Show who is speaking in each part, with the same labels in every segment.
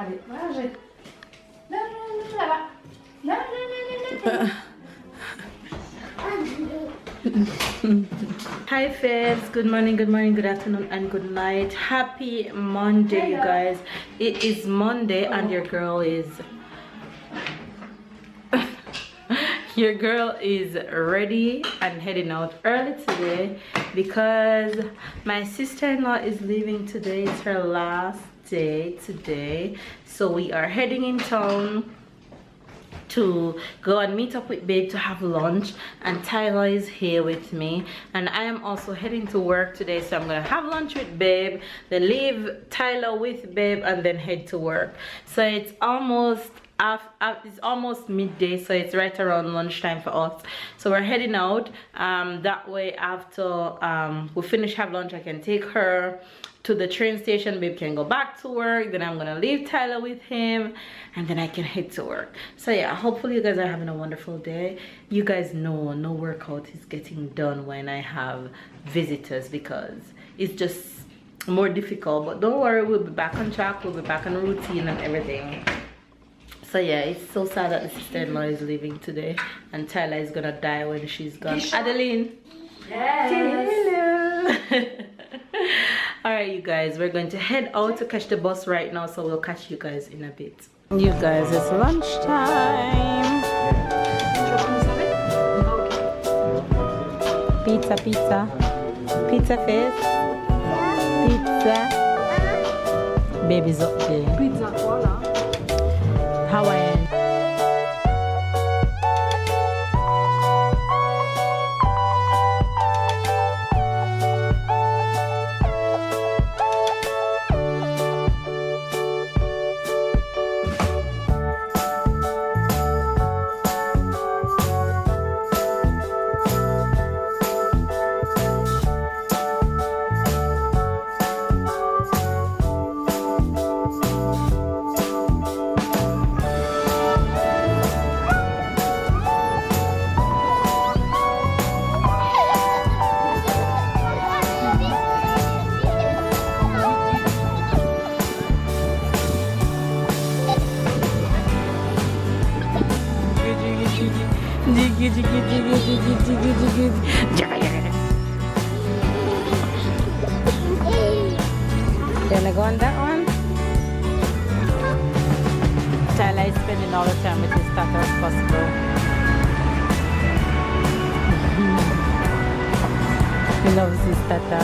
Speaker 1: Allez, allez. Non, non, non, là-bas. Non, non, non, non, non. Hi Fibs, good morning, good afternoon, and good night. Happy Monday, you guys. It is Monday and your girl is ready and heading out early today because my sister-in-law is leaving today. It's her last day today, so we are heading in town to go and meet up with Babe to have lunch, and Tyler is here with me, and I am also heading to work today, so I'm gonna have lunch with Babe, then leave Tyler with Babe, and then head to work. So it's almost midday, so it's right around lunchtime for us, so we're heading out. That way after we finish have lunch, I can take her to the train station. Babe can go back to work, then I'm gonna leave Tyler with him, and then I can head to work. So yeah, hopefully you guys are having a wonderful day. You guys know no workout is getting done when I have visitors because it's just more difficult, but don't worry, we'll be back on track, we'll be back on routine and everything. So yeah, it's so sad that the sister-in-law is leaving today and Tyler is gonna die when she's gone. Adeline.
Speaker 2: Yes.
Speaker 1: Hello. All right, you guys, we're going to head out to catch the bus right now, so we'll catch you guys in a bit. You guys, it's lunchtime. Pizza face. Pizza. Baby's up there.
Speaker 2: Pizza, voila.
Speaker 1: Hawaiian. You wanna go on that one? Tyler is spending all the time with his tata as possible. He loves his tata.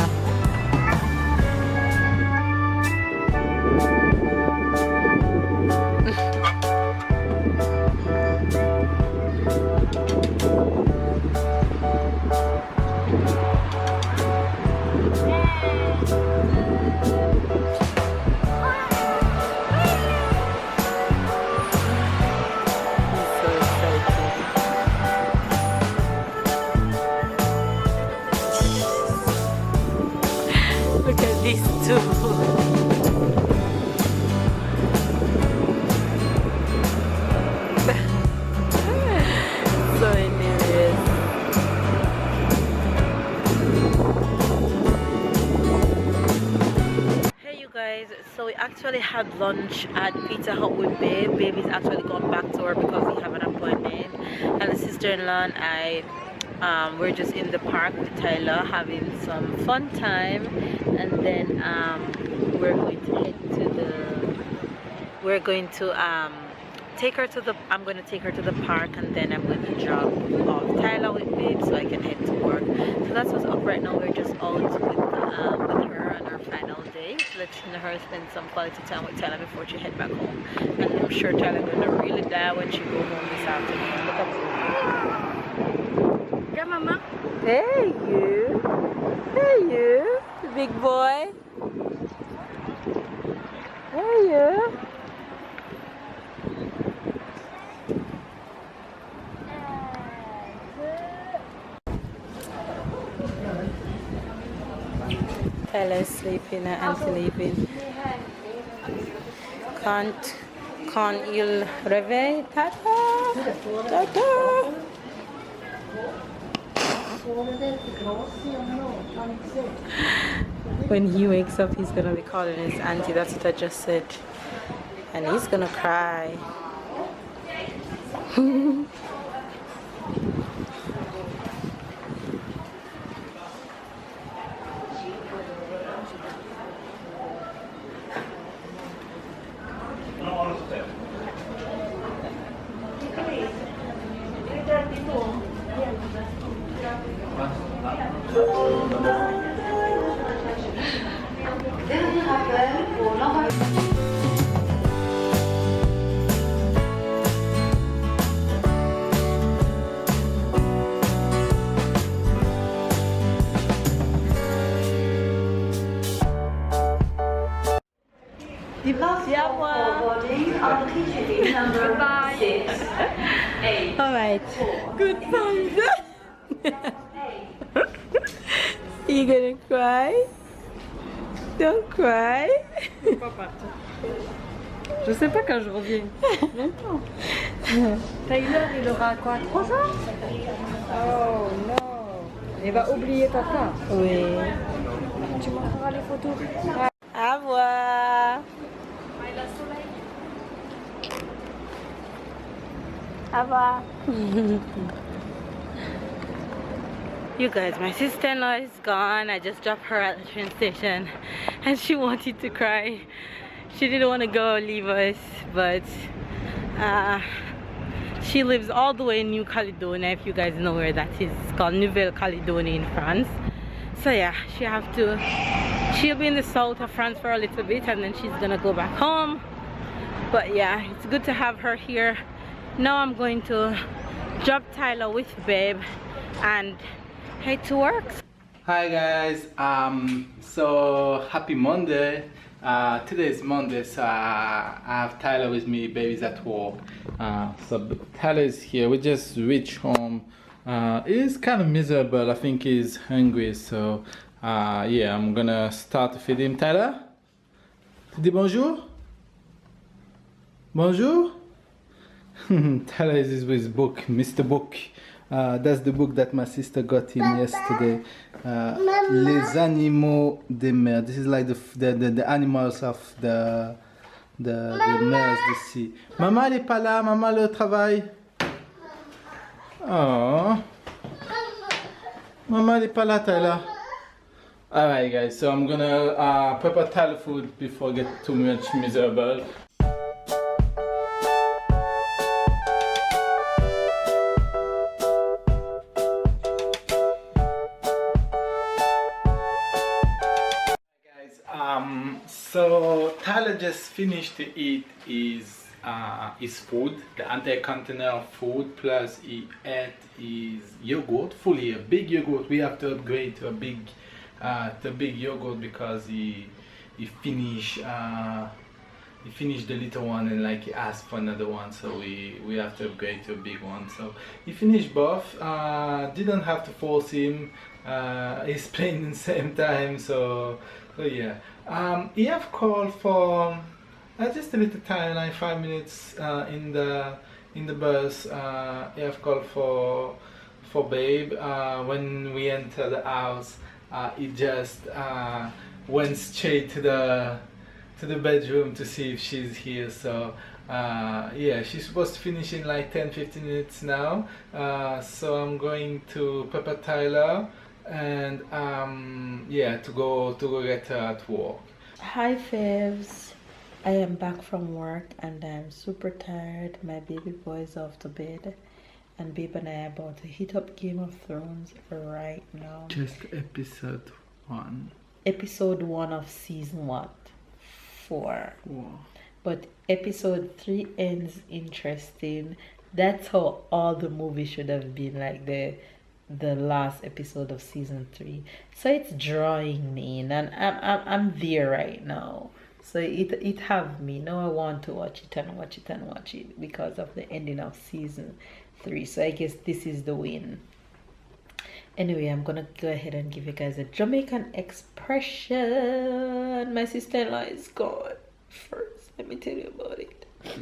Speaker 1: Look at these two. So hilarious. Hey you guys, so we actually had lunch at Pizza Hut with Babe. Baby's actually gone back to work because we have an appointment, and the sister-in-law and I we're just in the park with Tyler having some fun time, and then we're going to head to the take her to the I'm going to take her to the park, and then I'm going to drop off Tyler with Babe so I can head to work. So that's what's up right now. We're just out with her on our final day, letting her spend some quality time with Tyler before she head back home. And I'm sure Tyler's going to really die when she goes home this afternoon. Look at
Speaker 2: Yeah, Mama.
Speaker 1: Hey you, the big boy. Hey you. Tyler's sleeping and Auntie leaving. Can't il réveille, Tata? Tata? When he wakes up, he's gonna be calling his auntie. That's what I just said. and he's gonna cry. Alright. Goodbye. You gonna cry? Don't cry.
Speaker 2: Je sais pas quand je reviens. Longtemps. Taylor, il aura quoi, 3 ans? Oh non. Il va oublier papa.
Speaker 1: Oui.
Speaker 2: Tu montreras les photos.
Speaker 1: Au revoir. Au revoir. You guys, my sister-in-law is gone. I just dropped her at the train station and she wanted to cry. She didn't want to go leave us, but she lives all the way in New Caledonia, if you guys know where that is. It's called Nouvelle Caledonie in France. So yeah, she'll be in the south of France for a little bit and then she's gonna go back home. But yeah, it's good to have her here. Now I'm going to drop Tyler with Babe and head to work.
Speaker 3: Hi guys, so happy Monday. Today is Monday, so I have Tyler with me. Baby's at work. So Tyler is here. We just reached home. He's kind of miserable. I think he's hungry, so yeah, I'm gonna start to feed him. Tyler, tu dis bonjour? Bonjour? Tyler is with his book, Mr. Book. That's the book that my sister got him yesterday. Les animaux des mers. This is like the animals of the mers, the sea. Maman elle est pas là, maman elle est au travail. Oh. Maman elle est pas là, Tyler. Alright guys, so I'm gonna prepare Tyler food before I get too much miserable. So Tyler just finished to eat his food, the entire container of food, plus he ate his yogurt, fully a big yogurt. We have to upgrade to a big yogurt because he finished the little one and like he asked for another one, so we have to upgrade to a big one. So he finished both. Didn't have to force him. He's playing at the same time, so yeah. He have called for just a little time, like 5 minutes in the bus. He have called for Babe. When we enter the house, he just went straight to the bedroom to see if she's here. So yeah, she's supposed to finish in like 10-15 minutes now. So I'm going to prepare Tyler and yeah, to go get her at work.
Speaker 1: Hi Fabs, I am back from work and I'm super tired. My baby boy is off to bed and Babe and I are about to hit up Game of Thrones right now.
Speaker 3: Just episode 1.
Speaker 1: Episode 1 of season what? 4.
Speaker 3: Wow.
Speaker 1: But episode 3 ends interesting. That's how all the movies should have been, like the last episode of season 3. So it's drawing me in and I'm there right now. So it have me. Now I want to watch it and watch it and watch it because of the ending of season 3. So I guess this is the win. Anyway, I'm gonna go ahead and give you guys a Jamaican expression. My sister-in-law is gone. First, let me tell you about it. It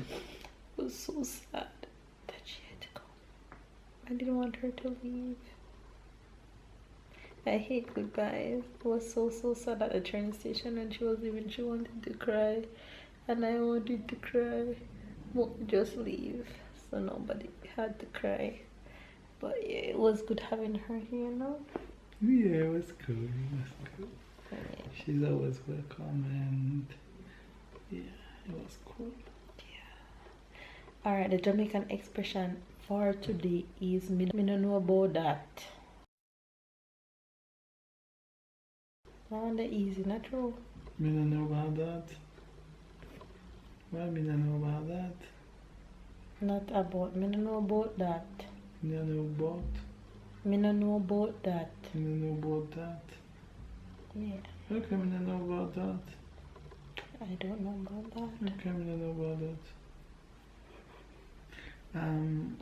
Speaker 1: was so sad that she had to go. I didn't want her to leave. I hate goodbyes. It was so sad at the train station and she wanted to cry. and I wanted to cry, but just leave, so nobody had to cry. But yeah, it was good having her here, no?
Speaker 3: Yeah, it was cool. It was cool.
Speaker 1: Yeah.
Speaker 3: She's always welcome, and yeah, it was cool.
Speaker 1: Alright, the Jamaican expression for today is me no know about that. Not easy, not true.
Speaker 3: Me don't know about that. Why me don't know about that?
Speaker 1: Not about, me no know about that.
Speaker 3: Me don't know about.
Speaker 1: Me no know about that.
Speaker 3: Me don't know about that.
Speaker 1: Yeah,
Speaker 3: How come me don't know about that?
Speaker 1: I don't know about that.
Speaker 3: How come me don't know about that?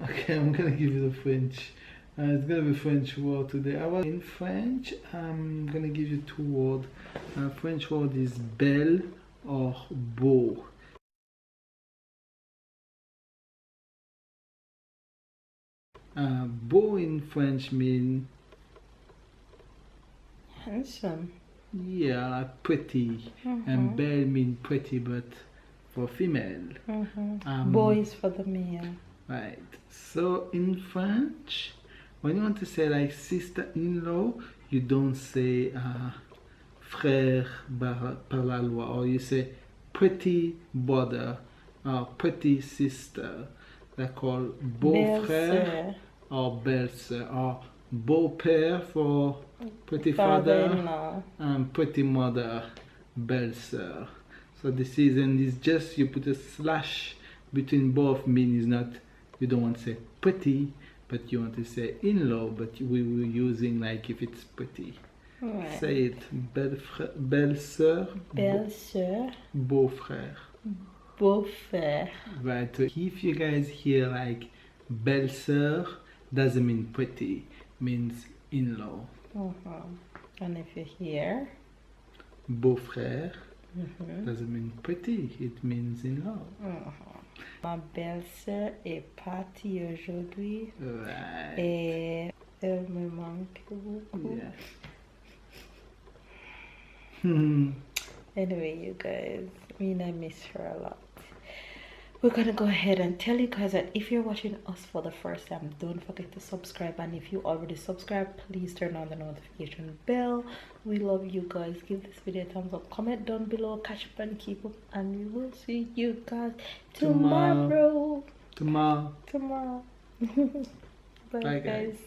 Speaker 3: Okay, I'm gonna give you the French. It's gonna be French word today. I was in French. I'm gonna give you two words. French word is belle or beau. Beau in French mean
Speaker 1: Handsome.
Speaker 3: yeah, like pretty, and belle mean pretty, but for female.
Speaker 1: Boys for the male.
Speaker 3: Right. So in French, when you want to say like sister-in-law, you don't say frère par la loi, or you say pretty brother or pretty sister. They're called beau-frère or belle-sœur, or beau-père for pretty father and pretty mother, belle-sœur. So this is, and it's just you put a slash between both, means not, you don't want to say pretty, but you want to say in-law, but we were using like if it's pretty.
Speaker 1: Right.
Speaker 3: Say it, belle-sœur,
Speaker 1: Belle-sœur,
Speaker 3: beau-frère.
Speaker 1: beau-frère.
Speaker 3: Right, so if you guys hear like belle-sœur, doesn't mean pretty, means in-law.
Speaker 1: And if you hear
Speaker 3: Beau-frère, doesn't mean pretty, it means in-law.
Speaker 1: Ma belle-sœur est partie aujourd'hui.
Speaker 3: Right.
Speaker 1: Et elle me manque beaucoup.
Speaker 3: Yeah.
Speaker 1: Anyway, you guys, me and I miss her a lot. We're gonna go ahead and tell you guys that if you're watching us for the first time, don't forget to subscribe, and if you already subscribed, please turn on the notification bell. We love you guys. Give this video a thumbs up, comment down below, catch up and keep up, and we will see you guys tomorrow.
Speaker 3: Tomorrow.
Speaker 1: Bye,
Speaker 3: Bye,
Speaker 1: guys.
Speaker 3: guys.